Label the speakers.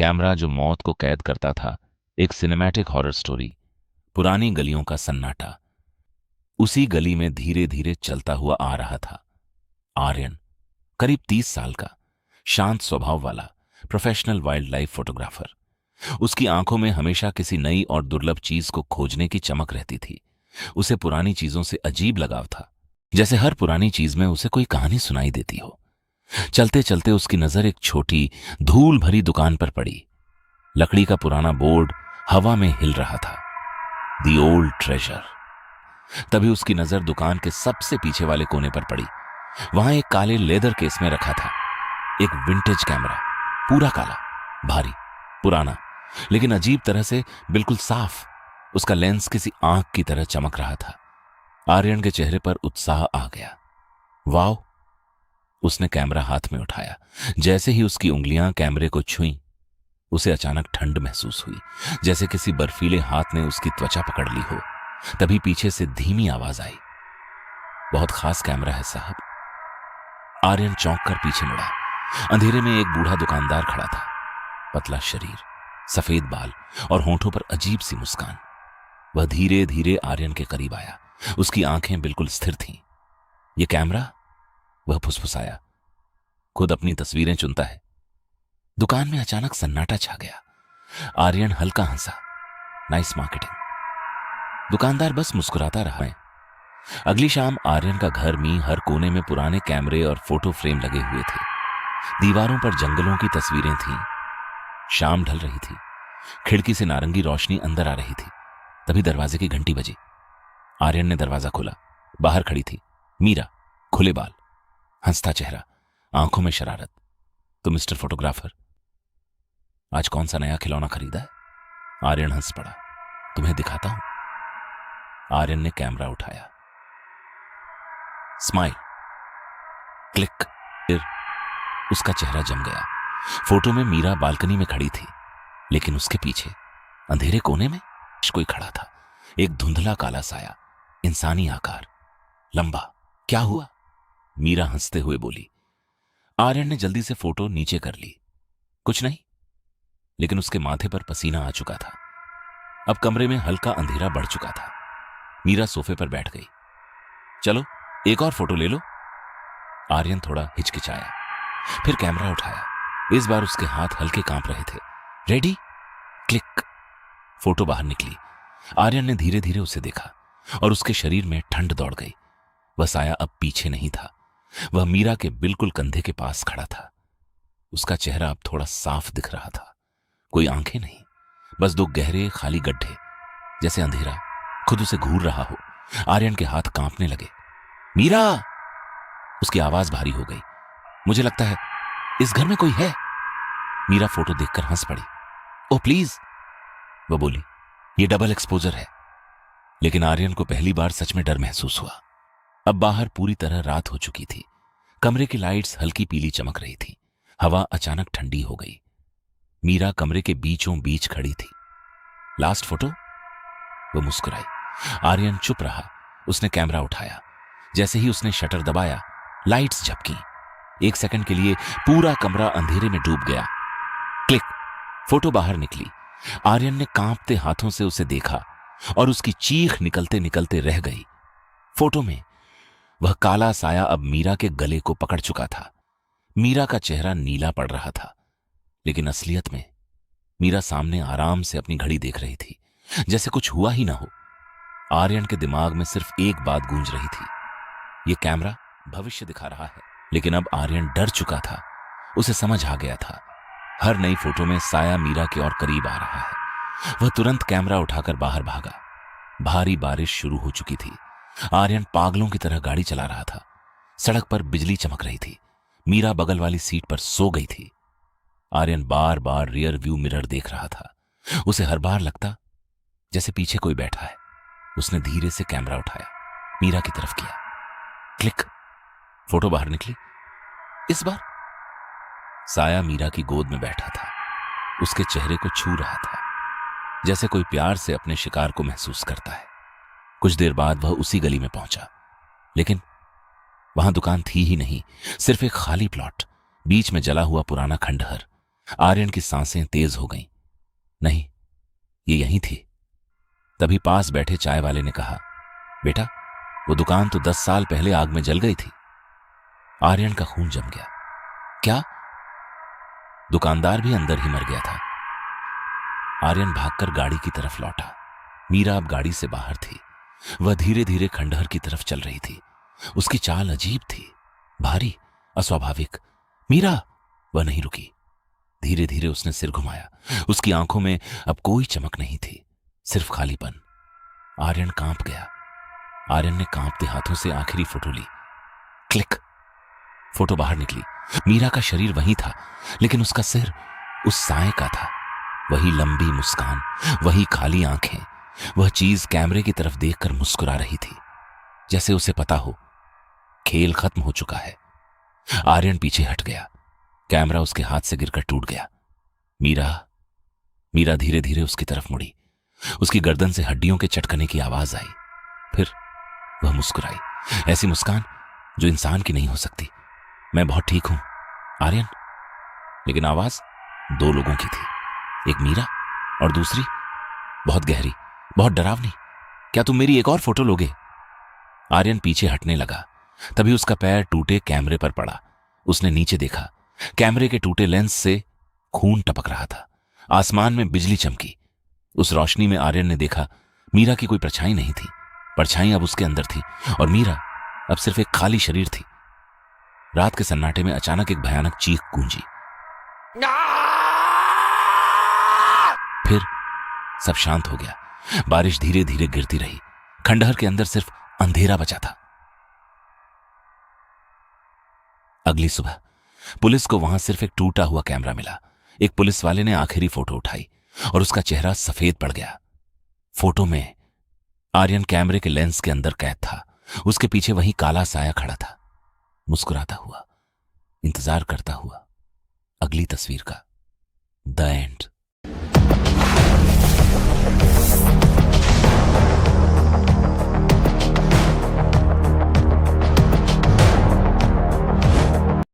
Speaker 1: Camera जो मौत को कैद करता था, एक सिनेमैटिक हॉरर स्टोरी। पुरानी गलियों का सन्नाटा। उसी गली में धीरे धीरे चलता हुआ आ रहा था आर्यन, करीब 30 साल का, शांत स्वभाव वाला, प्रोफेशनल वाइल्ड लाइफ फोटोग्राफर। उसकी आंखों में हमेशा किसी नई और दुर्लभ चीज को खोजने की चमक रहती थी। उसे पुरानी चीजों से अजीब लगाव था, जैसे हर पुरानी चीज में उसे कोई कहानी सुनाई देती हो। चलते चलते उसकी नजर एक छोटी धूल भरी दुकान पर पड़ी। लकड़ी का पुराना बोर्ड हवा में हिल रहा था, दी ओल्ड ट्रेजर। तभी उसकी नजर दुकान के सबसे पीछे वाले कोने पर पड़ी। वहां एक काले लेदर केस में रखा था एक विंटेज कैमरा, पूरा काला, भारी, पुराना, लेकिन अजीब तरह से बिल्कुल साफ। उसका लेंस किसी आंख की तरह चमक रहा था। आर्यन के चेहरे पर उत्साह आ गया। वाह! उसने कैमरा हाथ में उठाया। जैसे ही उसकी उंगलियां कैमरे को छुईं, उसे अचानक ठंड महसूस हुई, जैसे किसी बर्फीले हाथ ने उसकी त्वचा पकड़ ली हो। तभी पीछे से धीमी आवाज आई, बहुत खास कैमरा है साहब। आर्यन चौंक कर पीछे मुड़ा। अंधेरे में एक बूढ़ा दुकानदार खड़ा था, पतला शरीर, सफेद बाल और होंठों पर अजीब सी मुस्कान। वह धीरे धीरे आर्यन के करीब आया। उसकी आंखें बिल्कुल स्थिर थीं। यह कैमरा? वह फुसफुसाया। खुद अपनी तस्वीरें चुनता है। दुकान में अचानक सन्नाटा छा गया। आर्यन हल्का हंसा। Nice marketing. दुकानदार बस मुस्कुराता रहा है। अगली शाम आर्यन का घर में हर कोने में पुराने कैमरे और फोटो फ्रेम लगे हुए थे। दीवारों पर जंगलों की तस्वीरें थीं। शाम ढल रही थी। खिड़की से नारंगी रोशनी अंदर आ रही थी। तभी दरवाजे की घंटी बजी। आर्यन ने दरवाजा खोला। बाहर खड़ी थी मीरा, खुले बाल, हंसता चेहरा, आंखों में शरारत। तो मिस्टर फोटोग्राफर, आज कौन सा नया खिलौना खरीदा है? आर्यन हंस पड़ा। तुम्हें दिखाता हूं। आर्यन ने कैमरा उठाया। Smile, click. फिर उसका चेहरा जम गया। फोटो में मीरा बालकनी में खड़ी थी, लेकिन उसके पीछे अंधेरे कोने में कोई खड़ा था। एक धुंधला काला साया, इंसानी आकार, लंबा। क्या हुआ? मीरा हंसते हुए बोली। आर्यन ने जल्दी से फोटो नीचे कर ली। कुछ नहीं, लेकिन उसके माथे पर पसीना आ चुका था। अब कमरे में हल्का अंधेरा बढ़ चुका था। मीरा सोफे पर बैठ गई। चलो एक और फोटो ले लो। आर्यन थोड़ा हिचकिचाया, फिर कैमरा उठाया। इस बार उसके हाथ हल्के कांप रहे थे। रेडी? क्लिक। फोटो बाहर निकली। आर्यन ने धीरे धीरे उसे देखा और उसके शरीर में ठंड दौड़ गई। वह साया अब पीछे नहीं था, वह मीरा के बिल्कुल कंधे के पास खड़ा था। उसका चेहरा अब थोड़ा साफ दिख रहा था। कोई आंखें नहीं, बस दो गहरे खाली गड्ढे, जैसे अंधेरा खुद उसे घूर रहा हो। आर्यन के हाथ कांपने लगे। मीरा! उसकी आवाज भारी हो गई। मुझे लगता है इस घर में कोई है। मीरा फोटो देखकर हंस पड़ी। ओ प्लीज, वह बोली, ये डबल एक्सपोजर है। लेकिन आर्यन को पहली बार सच में डर महसूस हुआ। अब बाहर पूरी तरह रात हो चुकी थी। कमरे की लाइट्स हल्की पीली चमक रही थी। हवा अचानक ठंडी हो गई। मीरा कमरे के बीचों बीच खड़ी थी। Last photo? वो मुस्कुराई। आर्यन चुप रहा। उसने कैमरा उठाया। जैसे ही उसने शटर दबाया, लाइट्स झपकी। 1 सेकंड के लिए पूरा कमरा अंधेरे में डूब गया। क्लिक। फोटो बाहर निकली। आर्यन ने कांपते हाथों से उसे देखा और उसकी चीख निकलते निकलते रह गई। फोटो में वह काला साया अब मीरा के गले को पकड़ चुका था। मीरा का चेहरा नीला पड़ रहा था, लेकिन असलियत में मीरा सामने आराम से अपनी घड़ी देख रही थी, जैसे कुछ हुआ ही ना हो। आर्यन के दिमाग में सिर्फ एक बात गूंज रही थी, यह कैमरा भविष्य दिखा रहा है। लेकिन अब आर्यन डर चुका था। उसे समझ आ गया था, हर नई फोटो में साया मीरा के और करीब आ रहा है। वह तुरंत कैमरा उठाकर बाहर भागा। भारी बारिश शुरू हो चुकी थी। आर्यन पागलों की तरह गाड़ी चला रहा था। सड़क पर बिजली चमक रही थी। मीरा बगल वाली सीट पर सो गई थी। आर्यन बार बार रियर व्यू मिरर देख रहा था। उसे हर बार लगता जैसे पीछे कोई बैठा है। उसने धीरे से कैमरा उठाया, मीरा की तरफ किया। क्लिक। फोटो बाहर निकली। इस बार साया मीरा की गोद में बैठा था। उसके चेहरे को छू रहा था, जैसे कोई प्यार से अपने शिकार को महसूस करता है। कुछ देर बाद वह उसी गली में पहुंचा, लेकिन वहां दुकान थी ही नहीं, सिर्फ एक खाली प्लॉट, बीच में जला हुआ पुराना खंडहर। आर्यन की सांसें तेज हो गईं। नहीं, ये यहीं थी। तभी पास बैठे चाय वाले ने कहा, बेटा, वो दुकान तो 10 साल पहले आग में जल गई थी। आर्यन का खून जम गया। क्या? दुकानदार भी अंदर ही मर गया था। आर्यन भागकर गाड़ी की तरफ लौटा। मीरा अब गाड़ी से बाहर थी। वह धीरे धीरे खंडहर की तरफ चल रही थी। उसकी चाल अजीब थी, भारी, अस्वाभाविक। मीरा! वह नहीं रुकी। धीरे धीरे उसने सिर घुमाया। उसकी आंखों में अब कोई चमक नहीं थी, सिर्फ खालीपन। आर्यन कांप गया। आर्यन ने कांपते हाथों से आखिरी फोटो ली। क्लिक! फोटो बाहर निकली। मीरा का शरीर वहीं था, लेकिन उसका सिर उस साए का था। वही लंबी मुस्कान, वही खाली आंखें। वह चीज कैमरे की तरफ देखकर मुस्कुरा रही थी, जैसे उसे पता हो खेल खत्म हो चुका है। आर्यन पीछे हट गया। कैमरा उसके हाथ से गिरकर टूट गया। मीरा! मीरा धीरे धीरे उसकी तरफ मुड़ी। उसकी गर्दन से हड्डियों के चटकने की आवाज आई। फिर वह मुस्कुराई, ऐसी मुस्कान जो इंसान की नहीं हो सकती। मैं बहुत ठीक हूं, आर्यन। लेकिन आवाज 2 लोगों की थी, एक मीरा और दूसरी बहुत गहरी, बहुत डरावनी। क्या तुम मेरी एक और फोटो लोगे? आर्यन पीछे हटने लगा। तभी उसका पैर टूटे कैमरे पर पड़ा। उसने नीचे देखा। कैमरे के टूटे लेंस से खून टपक रहा था। आसमान में बिजली चमकी। उस रोशनी में आर्यन ने देखा मीरा की कोई परछाई नहीं थी। परछाई अब उसके अंदर थी और मीरा अब सिर्फ एक खाली शरीर थी। रात के सन्नाटे में अचानक एक भयानक चीख गूंजी। फिर सब शांत हो गया। बारिश धीरे धीरे गिरती रही। खंडहर के अंदर सिर्फ अंधेरा बचा था। अगली सुबह पुलिस को वहां सिर्फ एक टूटा हुआ कैमरा मिला। एक पुलिस वाले ने आखिरी फोटो उठाई और उसका चेहरा सफेद पड़ गया। फोटो में आर्यन कैमरे के लेंस के अंदर कैद था। उसके पीछे वही काला साया खड़ा था, मुस्कुराता हुआ, इंतजार करता हुआ अगली तस्वीर का। The end.